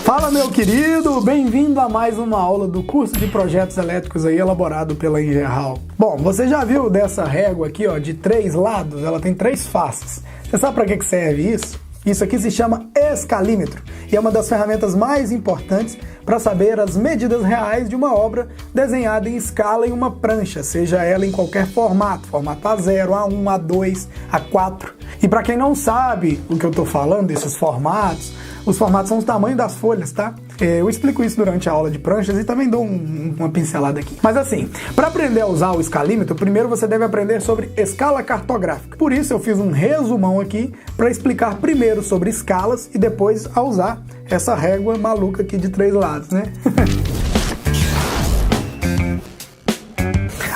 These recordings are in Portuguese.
Fala, meu querido, bem-vindo a mais uma aula do curso de projetos elétricos aí elaborado pela Engerhal. Bom, você já viu dessa régua aqui, ó, de 3 lados? Ela tem 3 faces. Você sabe para que serve isso? Isso aqui se chama escalímetro e é uma das ferramentas mais importantes para saber as medidas reais de uma obra desenhada em escala em uma prancha, seja ela em qualquer formato A0, A1, A2, A4. E para quem não sabe o que eu estou falando desses formatos, os formatos são os tamanhos das folhas, tá? Eu explico isso durante a aula de pranchas e também dou uma pincelada aqui. Mas assim, para aprender a usar o escalímetro, primeiro você deve aprender sobre escala cartográfica. Por isso eu fiz um resumão aqui para explicar primeiro sobre escalas e depois a usar essa régua maluca aqui de 3 lados, né?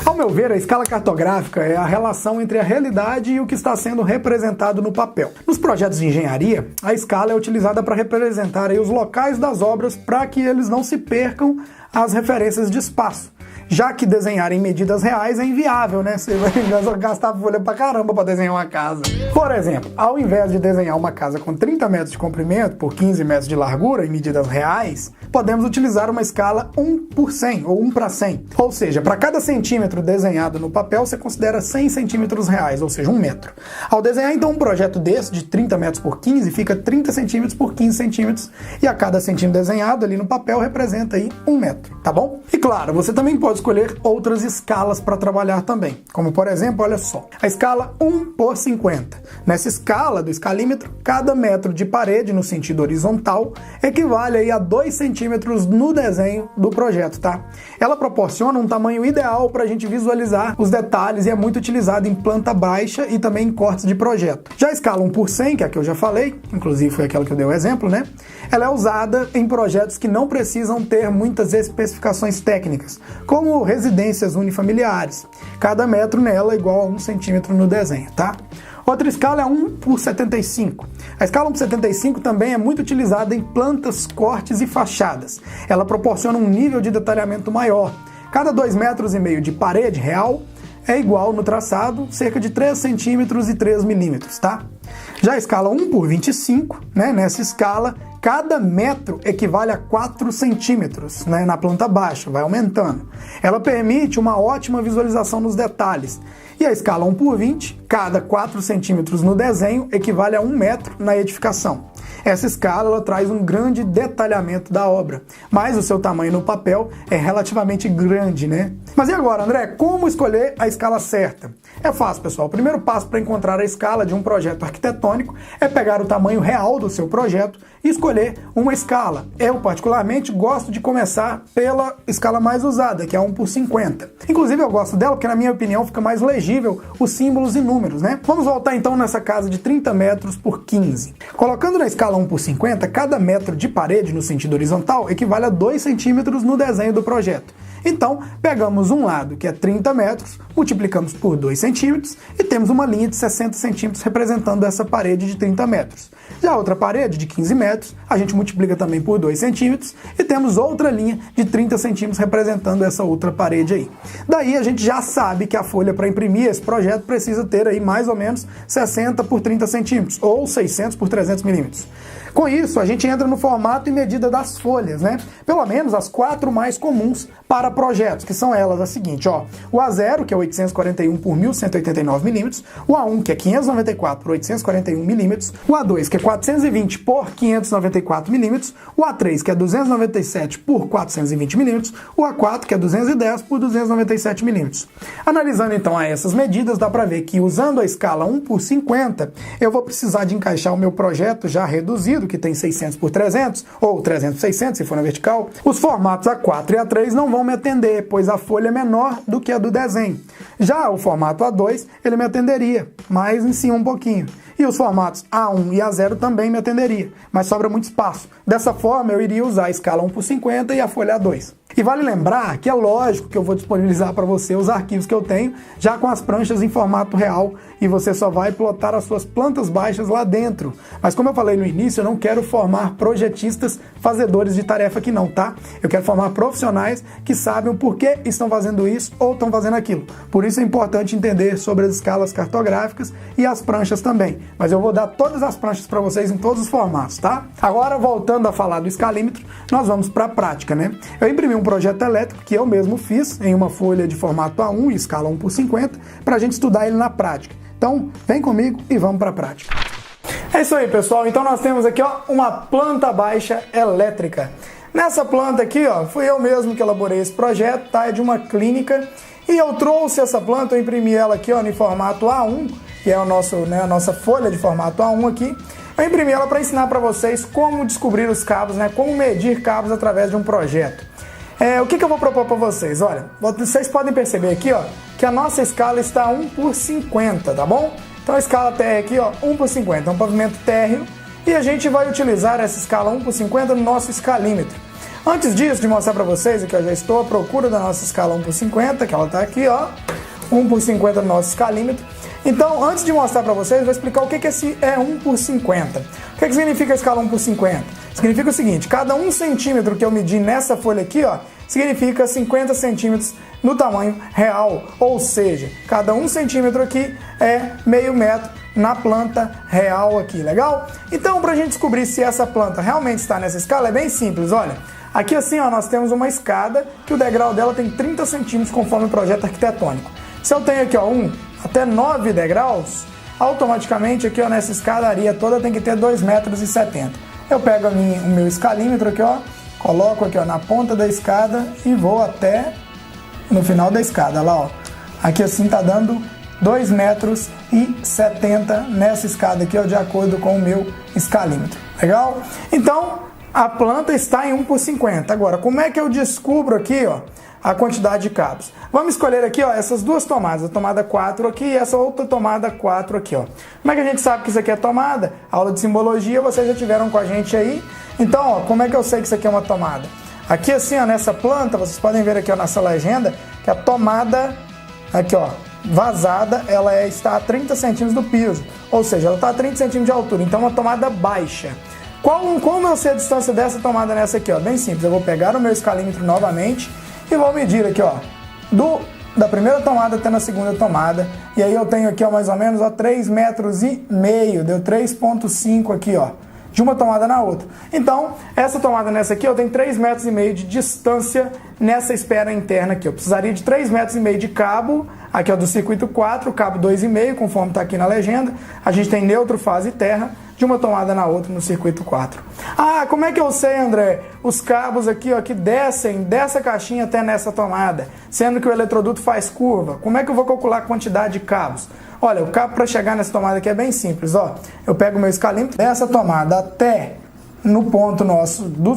Ao meu ver, a escala cartográfica é a relação entre a realidade e o que está sendo representado no papel. Nos projetos de engenharia, a escala é utilizada para representar aí os locais das obras para que eles não se percam as referências de espaço. Já que desenhar em medidas reais é inviável, né? Você vai gastar folha pra caramba para desenhar uma casa. Por exemplo, ao invés de desenhar uma casa com 30 metros de comprimento por 15 metros de largura em medidas reais, podemos utilizar uma escala 1 por 100 ou 1 para 100. Ou seja, para cada centímetro desenhado no papel, você considera 100 centímetros reais, ou seja, 1 metro. Ao desenhar então um projeto desse de 30 metros por 15, fica 30 centímetros por 15 centímetros e a cada centímetro desenhado ali no papel representa aí 1 metro, tá bom? E claro, você também pode escolher outras escalas para trabalhar também, como por exemplo, olha só, a escala 1 por 50. Nessa escala do escalímetro, cada metro de parede no sentido horizontal equivale aí a 2 centímetros no desenho do projeto, tá? Ela proporciona um tamanho ideal para a gente visualizar os detalhes e é muito utilizada em planta baixa e também em cortes de projeto. Já a escala 1 por 100, que é a que eu já falei, inclusive foi aquela que eu dei o exemplo, né? Ela é usada em projetos que não precisam ter muitas especificações técnicas, como residências unifamiliares. Cada metro nela é igual a 1 centímetro no desenho, tá? Outra escala é 1 por 75. A escala 1 por 75 também é muito utilizada em plantas, cortes e fachadas. Ela proporciona um nível de detalhamento maior. Cada 2,5 metros de parede real é igual no traçado, cerca de 3 centímetros e 3 milímetros, tá? Já a escala 1 por 25, né, nessa escala, cada metro equivale a 4 centímetros, né, na planta baixa, vai aumentando. Ela permite uma ótima visualização nos detalhes. E a escala 1 por 20, cada 4 centímetros no desenho equivale a 1 metro na edificação. Essa escala ela traz um grande detalhamento da obra, mas o seu tamanho no papel é relativamente grande, né? Mas e agora, André, como escolher a escala certa? É fácil, pessoal. O primeiro passo para encontrar a escala de um projeto arquitetônico é pegar o tamanho real do seu projeto e escolher uma escala. Eu, particularmente, gosto de começar pela escala mais usada, que é a 1 por 50. Inclusive, eu gosto dela porque, na minha opinião, fica mais legível os símbolos e números, né? Vamos voltar, então, nessa casa de 30 metros por 15. Colocando na escala 1 por 50, cada metro de parede no sentido horizontal equivale a 2 centímetros no desenho do projeto. Então, pegamos um lado, que é 30 metros, multiplicamos por 2 centímetros e temos uma linha de 60 centímetros representando essa parede de 30 metros. Já a outra parede, de 15 metros, a gente multiplica também por 2 centímetros e temos outra linha de 30 centímetros representando essa outra parede aí. Daí a gente já sabe que a folha para imprimir esse projeto precisa ter aí mais ou menos 60 por 30 centímetros ou 600 por 300 milímetros. Com isso, a gente entra no formato e medida das folhas, né? Pelo menos as 4 mais comuns para projetos, que são elas as seguintes, ó. O A0, que é 841 por 1189 milímetros, o A1, que é 594 por 841 milímetros, o A2, que é 420 por 594 milímetros, o A3, que é 297 por 420 milímetros, o A4, que é 210 por 297 milímetros. Analisando então essas medidas, dá para ver que usando a escala 1 por 50, eu vou precisar de encaixar o meu projeto já reduzido, que tem 600 por 300, ou 300 por 600, se for na vertical. Os formatos A4 e A3 não vão me atender, pois a folha é menor do que a do desenho. Já o formato A2, ele me atenderia, mas em cima um pouquinho. E os formatos A1 e A0 também me atenderia, mas sobra muito espaço. Dessa forma, eu iria usar a escala 1 por 50 e a folha A2. E vale lembrar que é lógico que eu vou disponibilizar para você os arquivos que eu tenho, já com as pranchas em formato real, e você só vai plotar as suas plantas baixas lá dentro. Mas como eu falei no início, eu não quero formar projetistas fazedores de tarefa aqui não, tá? Eu quero formar profissionais que sabem o porquê estão fazendo isso ou estão fazendo aquilo. Por isso é importante entender sobre as escalas cartográficas e as pranchas também. Mas eu vou dar todas as pranchas para vocês em todos os formatos, tá? Agora, voltando a falar do escalímetro, nós vamos para a prática, né? Eu imprimi um projeto elétrico que eu mesmo fiz em uma folha de formato A1 e escala 1/50 para a gente estudar ele na prática. Então, vem comigo e vamos para a prática. É isso aí, pessoal. Então nós temos aqui, ó, uma planta baixa elétrica. Nessa planta aqui, ó, fui eu mesmo que elaborei esse projeto, tá? É de uma clínica. E eu trouxe essa planta, eu imprimi ela aqui, ó, em formato A1, que é o nosso, né, a nossa folha de formato A1 aqui. Eu imprimi ela para ensinar para vocês como descobrir os cabos, né? Como medir cabos através de um projeto. O que eu vou propor para vocês? Olha, vocês podem perceber aqui, ó, que a nossa escala está 1/50, tá bom? Então a escala térrea aqui, ó, 1/50, é um pavimento térreo, e a gente vai utilizar essa escala 1/50 no nosso escalímetro. Antes disso, de mostrar para vocês que eu já estou à procura da nossa escala 1/50, que ela está aqui, ó, 1/50 no nosso escalímetro. Então, antes de mostrar para vocês, eu vou explicar o que esse é 1/50. O que significa a escala 1/50? Significa o seguinte, cada 1 centímetro que eu medi nessa folha aqui, ó, significa 50 centímetros no tamanho real, ou seja, cada 1 centímetro aqui é meio metro na planta real aqui, legal? Então, para a gente descobrir se essa planta realmente está nessa escala, é bem simples, olha. Aqui assim, ó, nós temos uma escada que o degrau dela tem 30 centímetros conforme o projeto arquitetônico. Se eu tenho aqui, ó, 1 até 9 degraus, automaticamente aqui, ó, nessa escadaria toda tem que ter 2,70 m. Eu pego o meu escalímetro aqui, ó, coloco aqui, ó, na ponta da escada e vou até no final da escada, lá, ó. Aqui assim tá dando 2,70 m nessa escada aqui, ó, de acordo com o meu escalímetro. Legal? Então, a planta está em 1/50. Agora, como é que eu descubro aqui, ó, a quantidade de cabos? Vamos escolher aqui, ó, essas duas tomadas, a tomada 4 aqui e essa outra tomada 4 aqui, ó. Como é que a gente sabe que isso aqui é tomada? Aula de simbologia, vocês já tiveram com a gente aí. Então, ó, como é que eu sei que isso aqui é uma tomada? Aqui assim, ó, nessa planta, vocês podem ver aqui, ó, nessa legenda, que a tomada, aqui, ó, vazada, ela está a 30 centímetros do piso. Ou seja, ela está a 30 centímetros de altura, então é uma tomada baixa. Como eu sei a distância dessa tomada nessa aqui, ó? Bem simples, eu vou pegar o meu escalímetro novamente e vou medir aqui, ó, da primeira tomada até na segunda tomada, e aí eu tenho aqui, ó, mais ou menos, ó, 3,5 metros, deu 3,5 aqui, ó, de uma tomada na outra. Então, essa tomada nessa aqui, eu tenho 3,5 metros de distância nessa espera interna aqui. Eu precisaria de 3,5 metros de cabo, aqui, ó, do circuito 4, cabo 2,5, conforme está aqui na legenda. A gente tem neutro, fase e terra, de uma tomada na outra no circuito 4. Ah, como é que eu sei, André? Os cabos aqui, ó, que descem dessa caixinha até nessa tomada, sendo que o eletroduto faz curva. Como é que eu vou calcular a quantidade de cabos? Olha, o cabo para chegar nessa tomada aqui é bem simples, ó. Eu pego o meu escalímetro dessa tomada até no ponto nosso do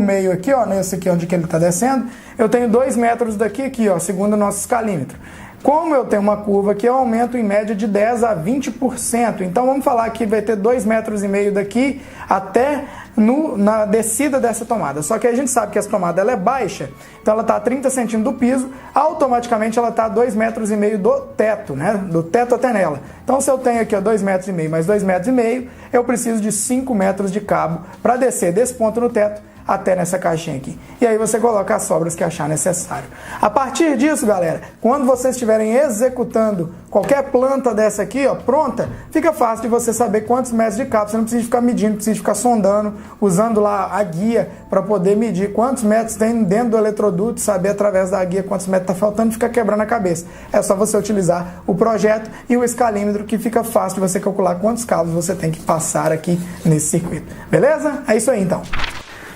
meio aqui, ó, nesse aqui onde que ele está descendo, eu tenho 2 metros daqui, ó, segundo o nosso escalímetro. Como eu tenho uma curva aqui, eu aumento em média de 10 a 20%. Então vamos falar que vai ter 2,5 metros daqui até na descida dessa tomada. Só que a gente sabe que essa tomada ela é baixa, então ela está a 30 centímetros do piso, automaticamente ela está a 2,5 metros do teto, né? Do teto até nela. Então se eu tenho aqui 2,5 metros mais 2,5 metros, eu preciso de 5 metros de cabo para descer desse ponto no teto até nessa caixinha aqui. E aí você coloca as sobras que achar necessário. A partir disso, galera, quando vocês estiverem executando qualquer planta dessa aqui, ó, pronta, fica fácil de você saber quantos metros de cabo. Você não precisa ficar medindo, precisa ficar sondando, usando lá a guia para poder medir quantos metros tem dentro do eletroduto, saber através da guia quantos metros está faltando e ficar quebrando a cabeça. É só você utilizar o projeto e o escalímetro, que fica fácil de você calcular quantos cabos você tem que passar aqui nesse circuito. Beleza? É isso aí então.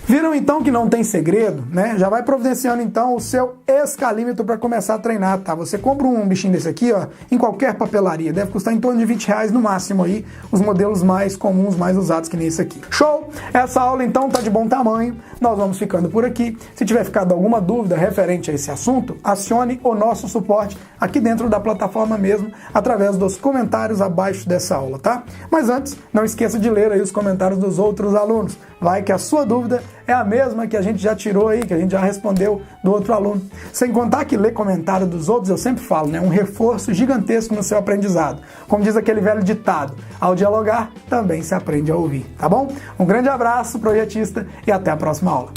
Viram então que não tem segredo, né? Já vai providenciando então o seu escalímetro para começar a treinar, tá? Você compra um bichinho desse aqui, ó, em qualquer papelaria, deve custar em torno de R$20 no máximo aí, os modelos mais comuns, mais usados, que nem esse aqui. Show? Essa aula então tá de bom tamanho, nós vamos ficando por aqui. Se tiver ficado alguma dúvida referente a esse assunto, acione o nosso suporte aqui dentro da plataforma mesmo, através dos comentários abaixo dessa aula, tá? Mas antes, não esqueça de ler aí os comentários dos outros alunos. Vai que a sua dúvida é a mesma que a gente já tirou aí, que a gente já respondeu do outro aluno. Sem contar que ler comentário dos outros, eu sempre falo, né, um reforço gigantesco no seu aprendizado. Como diz aquele velho ditado, ao dialogar também se aprende a ouvir, tá bom? Um grande abraço, projetista, e até a próxima aula.